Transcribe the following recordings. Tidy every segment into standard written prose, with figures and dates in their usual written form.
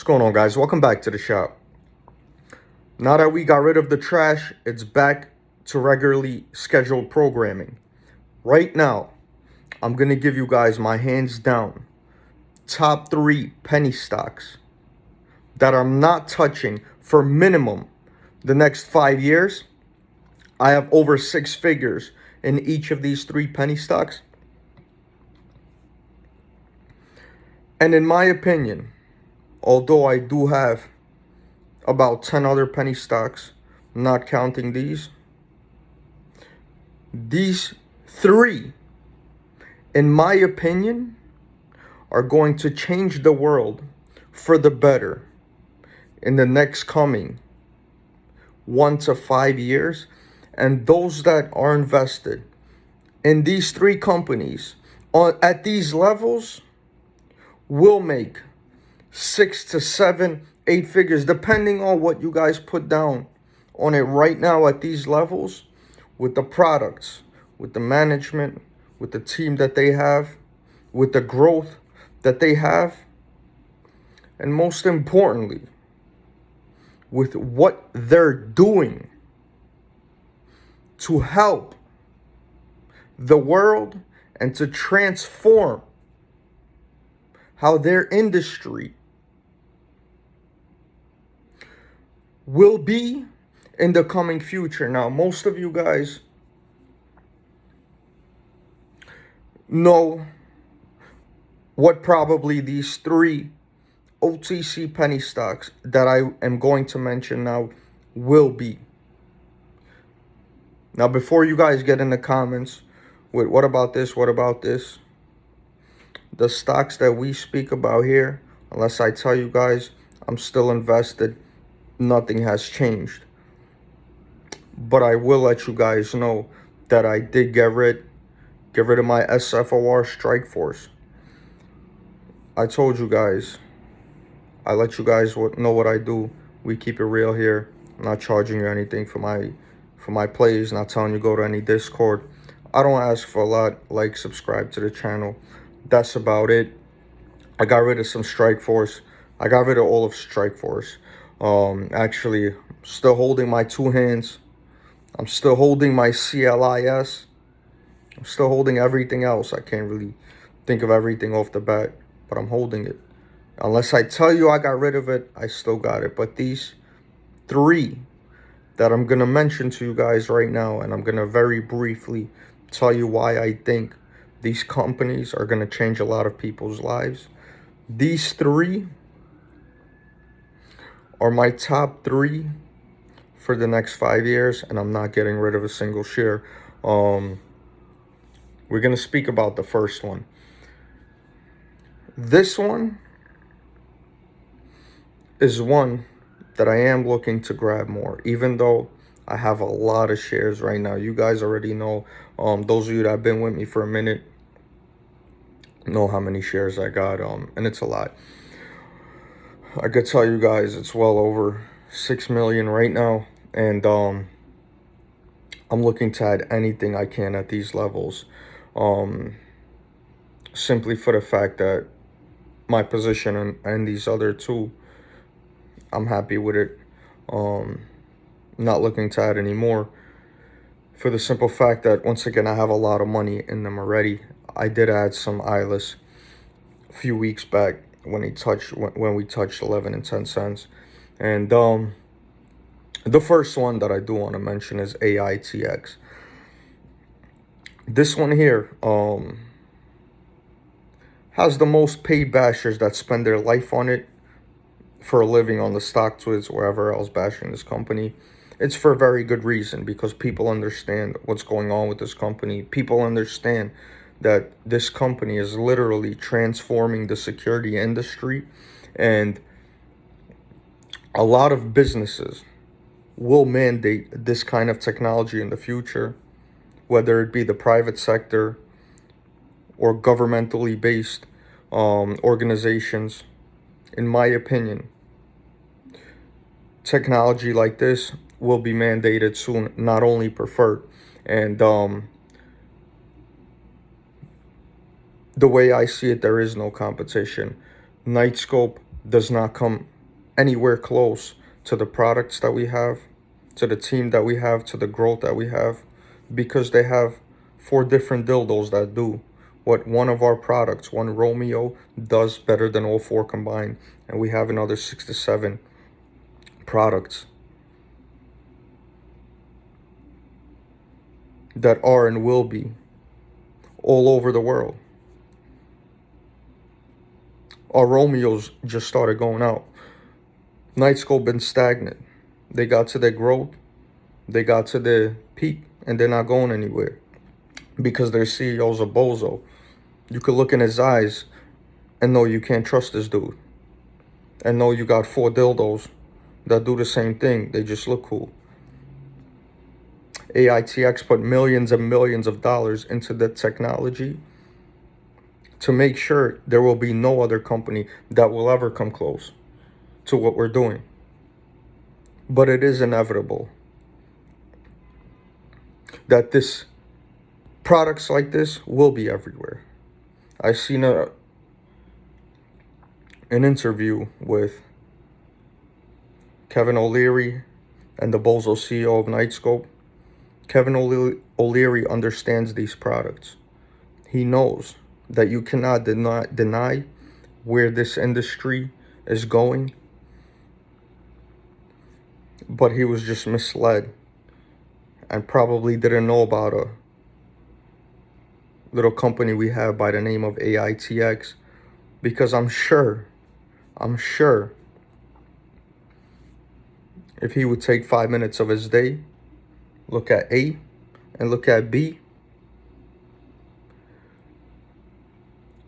What's going on, guys? Welcome back to the shop. Now that we got rid of the trash, it's back to regularly scheduled programming. Right now, I'm going to give you guys my hands down top 3 penny stocks that I'm not touching for minimum the next 5 years. I have over 6 figures in each of these 3 penny stocks. And in my opinion, although I do have about 10 other penny stocks, not counting these 3, in my opinion, are going to change the world for the better in the next coming 1 to 5 years. And those that are invested in these 3 companies at these levels will make 6 to 7, 8 figures, depending on what you guys put down on it right now at these levels, with the products, with the management, with the team that they have, with the growth that they have, and most importantly, with what they're doing to help the world and to transform how their industry will be in the coming future. Now, most of you guys know what probably these 3 OTC penny stocks that I am going to mention now will be. Now, before you guys get in the comments with what about this, what about this, the stocks that we speak about here, unless I tell you guys I'm still invested, nothing has changed. But I will let you guys know that I did get rid of my SFOR strike force. I told you guys, I let you guys know what I do. We keep it real here. I'm not charging you anything for my plays, not telling you go to any Discord. I don't ask for a lot. Like, subscribe to the channel. That's about it. I got rid of some strike force. I got rid of all of strike force. Actually, still holding my 2 hands. I'm still holding my CLIS. I'm still holding everything else. I can't really think of everything off the bat, but I'm holding it. Unless I tell you I got rid of it, I still got it. But these 3 that I'm going to mention to you guys right now, and I'm going to very briefly tell you why I think these companies are going to change a lot of people's lives. These 3 are my top 3 for the next 5 years, and I'm not getting rid of a single share. We're going to speak about the first one. This one is one that I am looking to grab more, even though I have a lot of shares right now. You guys already know, those of you that have been with me for a minute know how many shares I got, and it's a lot. I could tell you guys it's well over 6 million right now, and I'm looking to add anything I can at these levels, simply for the fact that my position and these other 2, I'm happy with it. Not looking to add any more, for the simple fact that, once again, I have a lot of money in them already. I did add some ILIS a few weeks back when we touched 11 and 10 cents. And the first one that I do want to mention is AITX. This one here has the most paid bashers that spend their life on it for a living, on the stock tweets, wherever else, bashing this company. It's for a very good reason, because people understand what's going on with this company. People understand that this company is literally transforming the security industry, and a lot of businesses will mandate this kind of technology in the future, whether it be the private sector or governmentally based organizations. In my opinion, technology like this will be mandated soon, not only preferred. And the way I see it, there is no competition. Nightscope does not come anywhere close to the products that we have, to the team that we have, to the growth that we have, because they have 4 different dildos that do what one of our products, one Romeo, does better than all 4 combined. And we have another 6 to 7 products that are and will be all over the world. Our Romeos just started going out. Nightscope been stagnant. They got to their growth, they got to their peak, and they're not going anywhere because their CEO's a bozo. You could look in his eyes and know you can't trust this dude. And know you got 4 dildos that do the same thing. They just look cool. AITX put millions and millions of dollars into the technology to make sure there will be no other company that will ever come close to what we're doing. But it is inevitable that products like this will be everywhere. I seen an interview with Kevin O'Leary and the Bozo CEO of Nightscope. Kevin O'Leary understands these products. He knows that you cannot deny where this industry is going, but he was just misled and probably didn't know about a little company we have by the name of AITX, because I'm sure if he would take 5 minutes of his day, look at A and look at B,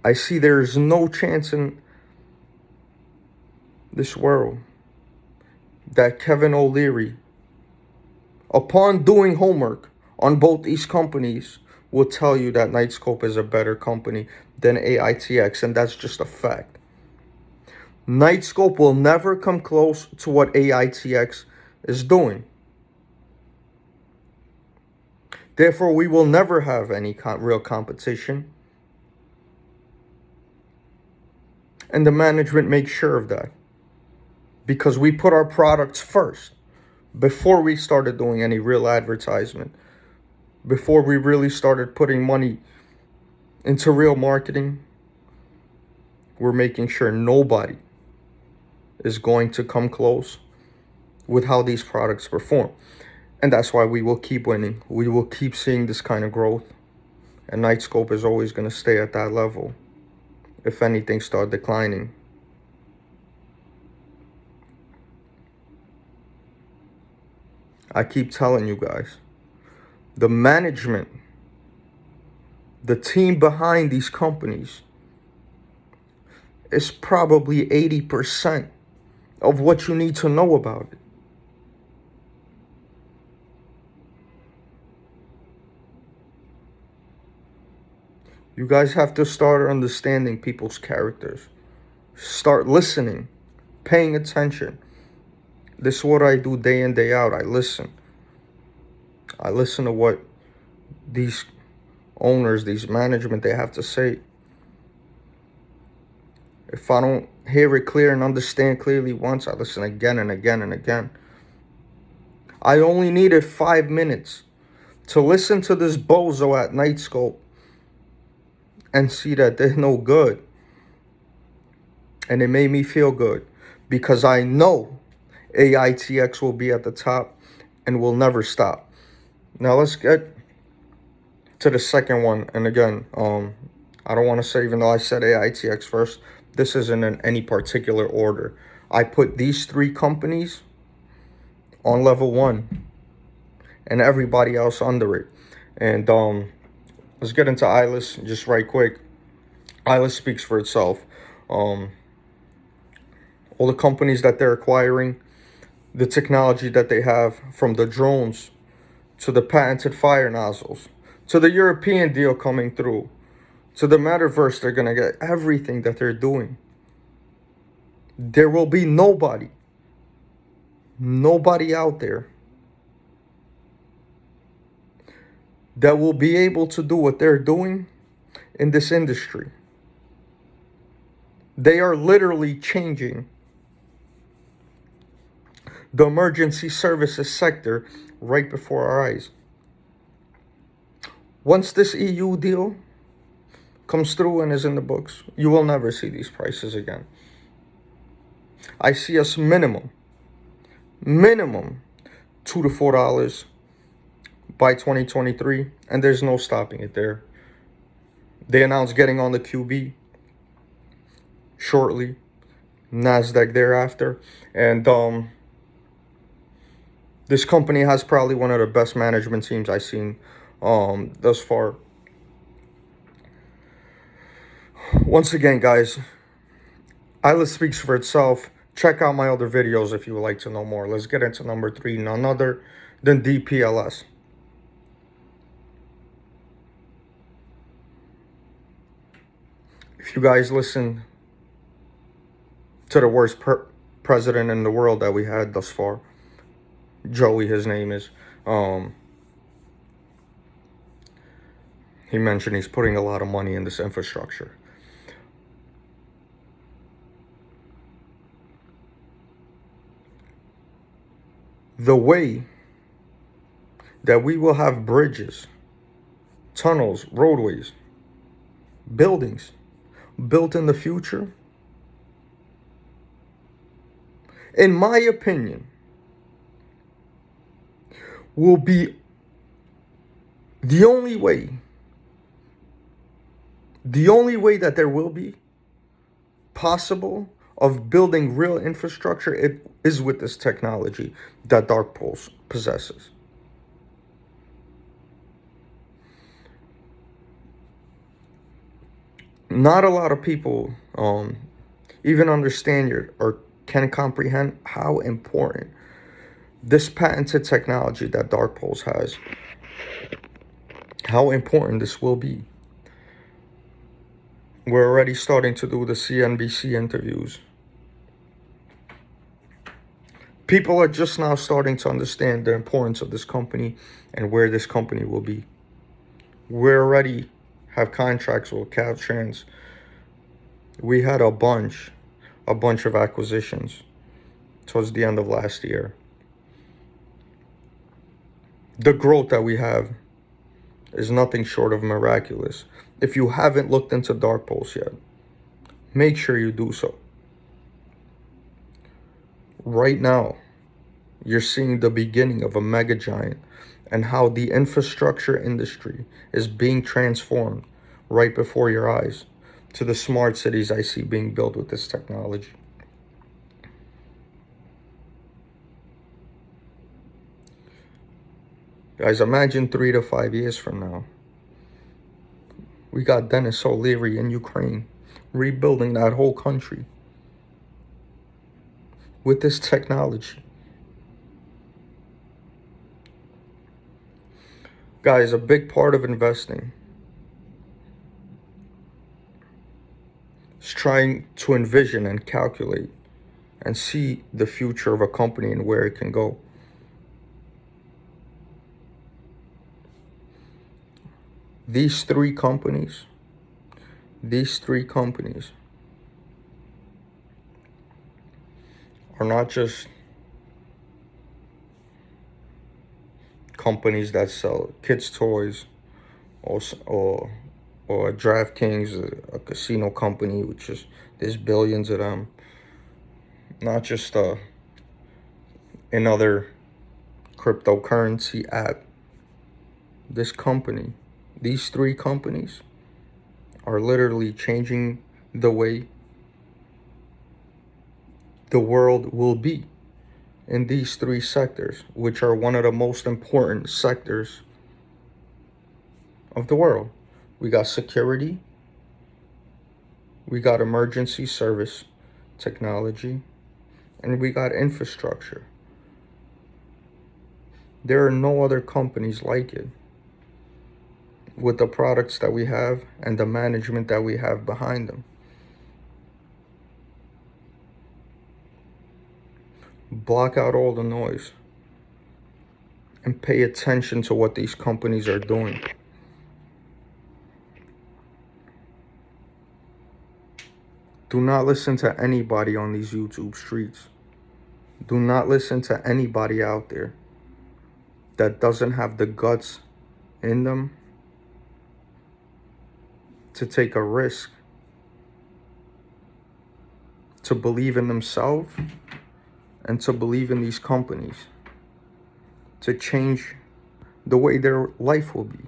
I see there is no chance in this world that Kevin O'Leary, upon doing homework on both these companies, will tell you that Nightscope is a better company than AITX, and that's just a fact. Nightscope will never come close to what AITX is doing. Therefore, we will never have any real competition. And the management makes sure of that, because we put our products first before we started doing any real advertisement, before we really started putting money into real marketing. We're making sure nobody is going to come close with how these products perform. And that's why we will keep winning. We will keep seeing this kind of growth. And Nightscope is always going to stay at that level. If anything, start declining. I keep telling you guys, the management, the team behind these companies is probably 80% of what you need to know about it. You guys have to start understanding people's characters. Start listening, paying attention. This is what I do day in, day out. I listen. I listen to what these owners, these management, they have to say. If I don't hear it clear and understand clearly once, I listen again and again and again. I only needed 5 minutes to listen to this bozo at Nightscope and see that they're no good. And it made me feel good, because I know AITX will be at the top and will never stop. Now let's get to the second one. And again, I don't want to say, even though I said AITX first, this isn't in any particular order. I put these 3 companies on level 1 and everybody else under it. And let's get into ILIS just right quick. ILIS speaks for itself. All the companies that they're acquiring, the technology that they have, from the drones to the patented fire nozzles, to the European deal coming through, to the metaverse, they're going to get everything that they're doing. There will be nobody out there that will be able to do what they're doing in this industry. They are literally changing the emergency services sector right before our eyes. Once this EU deal comes through and is in the books, you will never see these prices again. I see us minimum $2 to $4 by 2023, and there's no stopping it there. They announced getting on the QB shortly, NASDAQ thereafter, and this company has probably one of the best management teams I've seen thus far. Once again, guys, ILIS speaks for itself. Check out my other videos if you would like to know more. Let's get into number 3, none other than DPLS. If you guys listen to the worst president in the world that we had thus far, Joey, his name is, he mentioned he's putting a lot of money in this infrastructure. The way that we will have bridges, tunnels, roadways, buildings built in the future, in my opinion, will be the only way that there will be possible of building real infrastructure. It is with this technology that Dark Pulse possesses. Not a lot of people even understand or can comprehend how important this patented technology that Dark Pulse has, how important this will be. We're already starting to do the CNBC interviews. People are just now starting to understand the importance of this company and where this company will be. We already have contracts with Caltrans. We had a bunch of acquisitions towards the end of last year. The growth that we have is nothing short of miraculous. If you haven't looked into Dark Pulse yet, make sure you do so. Right now, you're seeing the beginning of a mega giant and how the infrastructure industry is being transformed right before your eyes to the smart cities I see being built with this technology. Guys, imagine 3 to 5 years from now. We got Denis O'Leary in Ukraine rebuilding that whole country with this technology. Guys, a big part of investing is trying to envision and calculate and see the future of a company and where it can go. These three companies are not just companies that sell kids' toys or DraftKings, a casino company, which is, there's billions of them. Not just another cryptocurrency app. This company, these three companies are literally changing the way the world will be in these three sectors, which are one of the most important sectors of the world. We got security, we got emergency service technology, and we got infrastructure. There are no other companies like it with the products that we have and the management that we have behind them. Block out all the noise and pay attention to what these companies are doing. Do not listen to anybody on these YouTube streets. Do not listen to anybody out there that doesn't have the guts in them to take a risk, to believe in themselves and to believe in these companies, to change the way their life will be.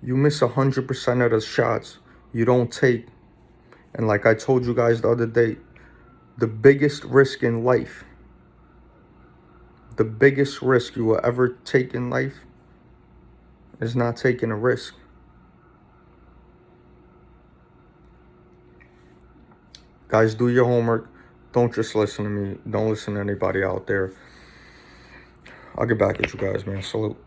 You miss 100% of the shots you don't take. And like I told you guys the other day, the biggest risk in life, the biggest risk you will ever take in life is not taking a risk. Guys, do your homework. Don't just listen to me. Don't listen to anybody out there. I'll get back at you guys, man. Salute.